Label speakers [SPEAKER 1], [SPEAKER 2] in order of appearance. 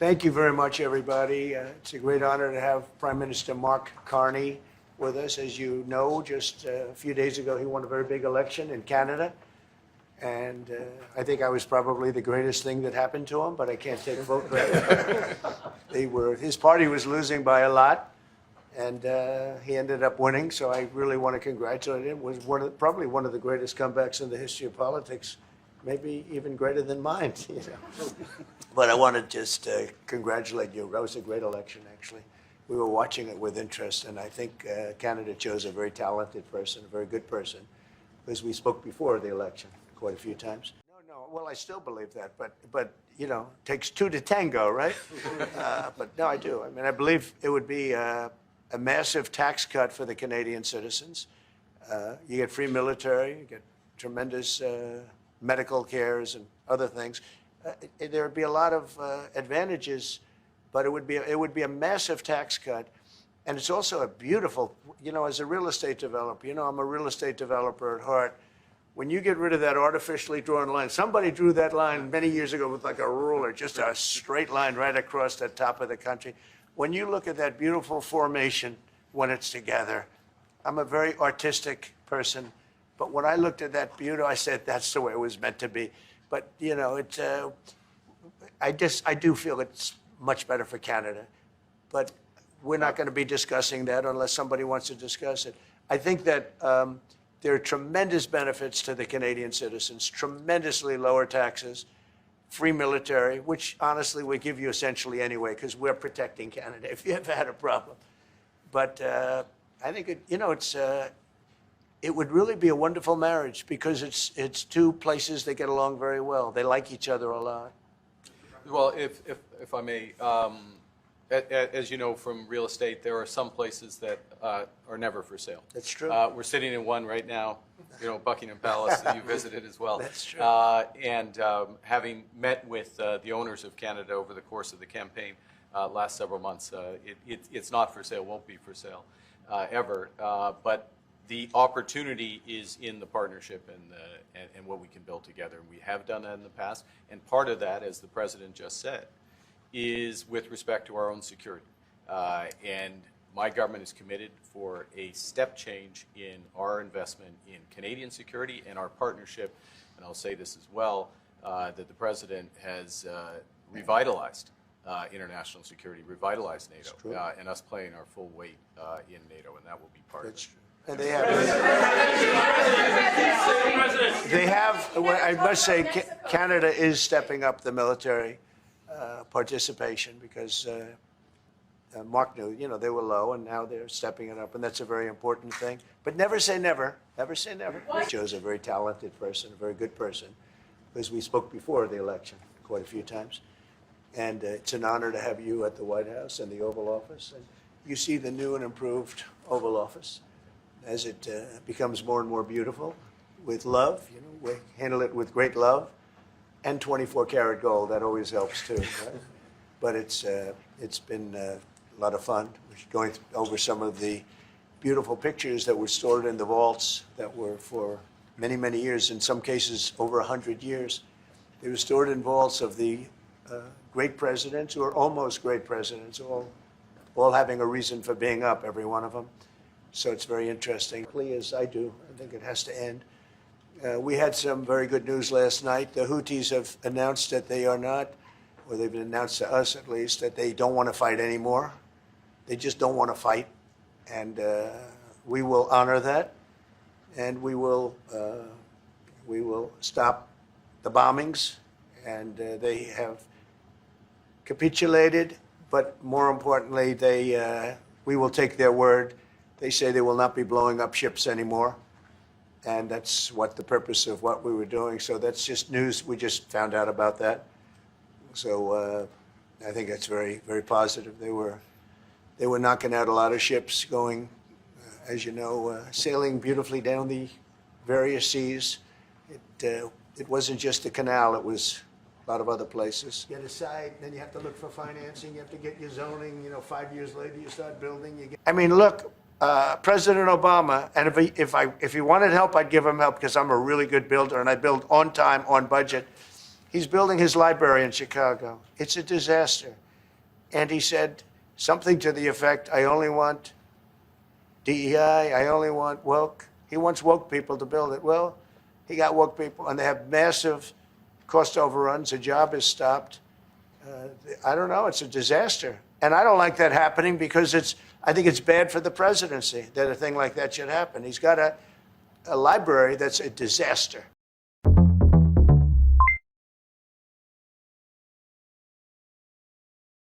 [SPEAKER 1] Thank you very much, everybody. It's a great honor to have Prime Minister Mark Carney with us. As you know, just a few days ago, he won a very big election in Canada. And I think I was probably the greatest thing that happened to him, but I can't take vote credit. His party was losing by a lot, and he ended up winning. So I really want to congratulate him. It was probably one of the greatest comebacks in the history of politics, maybe even greater than mine. You know? But I want to just congratulate you. That was a great election, actually. We were watching it with interest, and I think Canada chose a very talented person, a very good person, because we spoke before the election quite a few times. No, well, I still believe that, but you know, it takes two to tango, right? But no, I do. I mean, I believe it would be a massive tax cut for the Canadian citizens. You get free military, you get tremendous medical cares and other things. There would be a lot of advantages, but it would be a massive tax cut. And it's also a beautiful, you know, as a real estate developer, you know, I'm a real estate developer at heart. When you get rid of that artificially drawn line, somebody drew that line many years ago with like a ruler, just a straight line right across the top of the country. When you look at that beautiful formation when it's together, I'm a very artistic person, but when I looked at that beauty, I said, that's the way it was meant to be. But, you know, I do feel it's much better for Canada. But we're not going to be discussing that unless somebody wants to discuss it. I think that there are tremendous benefits to the Canadian citizens, tremendously lower taxes, free military, which honestly we give you essentially anyway, because we're protecting Canada if you ever had a problem. But I think, it would really be a wonderful marriage because it's two places that get along very well. They like each other a lot.
[SPEAKER 2] Well, if I may, as you know from real estate, there are some places that are never for sale.
[SPEAKER 1] That's true.
[SPEAKER 2] We're sitting in one right now, you know, Buckingham Palace that you visited as well.
[SPEAKER 1] That's true.
[SPEAKER 2] And having met with the owners of Canada over the course of the campaign last several months, it's not for sale, won't be for sale ever. But the opportunity is in the partnership and what we can build together. We have done that in the past, and part of that, as the President just said, is with respect to our own security. And my government is committed for a step change in our investment in Canadian security and our partnership, and I'll say this as well, that the President has revitalized international security, revitalized NATO, and us playing our full weight in NATO, and that will be part of it.
[SPEAKER 1] And they have, I must say, Canada is stepping up the military participation because Mark knew, you know, they were low and now they're stepping it up, and that's a very important thing. But never say never. Never say never. He chose a very talented person, a very good person, because we spoke before the election quite a few times. And it's an honor to have you at the White House and the Oval Office. And you see the new and improved Oval Office as it becomes more and more beautiful with love. You know, we handle it with great love. And 24-karat gold, that always helps too, right? But it's been a lot of fun. We're going over some of the beautiful pictures that were stored in the vaults that were for many, many years, in some cases over 100 years. They were stored in vaults of the great presidents, or almost great presidents, all having a reason for being up, every one of them. So it's very interesting. As I do, I think it has to end. We had some very good news last night. The Houthis have announced that they are not, or they've announced to us at least, that they don't want to fight anymore. They just don't want to fight. And we will honor that. And we will stop the bombings. And they have capitulated, but more importantly, we will take their word. They say they will not be blowing up ships anymore. And that's what the purpose of what we were doing. So that's just news. We just found out about that. So I think that's very, very positive. They were knocking out a lot of ships going, as you know, sailing beautifully down the various seas. It wasn't just the canal. It was a lot of other places. Get aside, then you have to look for financing. You have to get your zoning. You know, 5 years later, you start building. I mean, look. President Obama, and if he wanted help, I'd give him help because I'm a really good builder and I build on time, on budget. He's building his library in Chicago. It's a disaster. and he said something to the effect, I only want DEI, I only want woke. He wants woke people to build it. Well, he got woke people, and they have massive cost overruns. The job is stopped. I don't know. It's a disaster. And I don't like that happening because I think it's bad for the presidency that a thing like that should happen. He's got a library that's a disaster.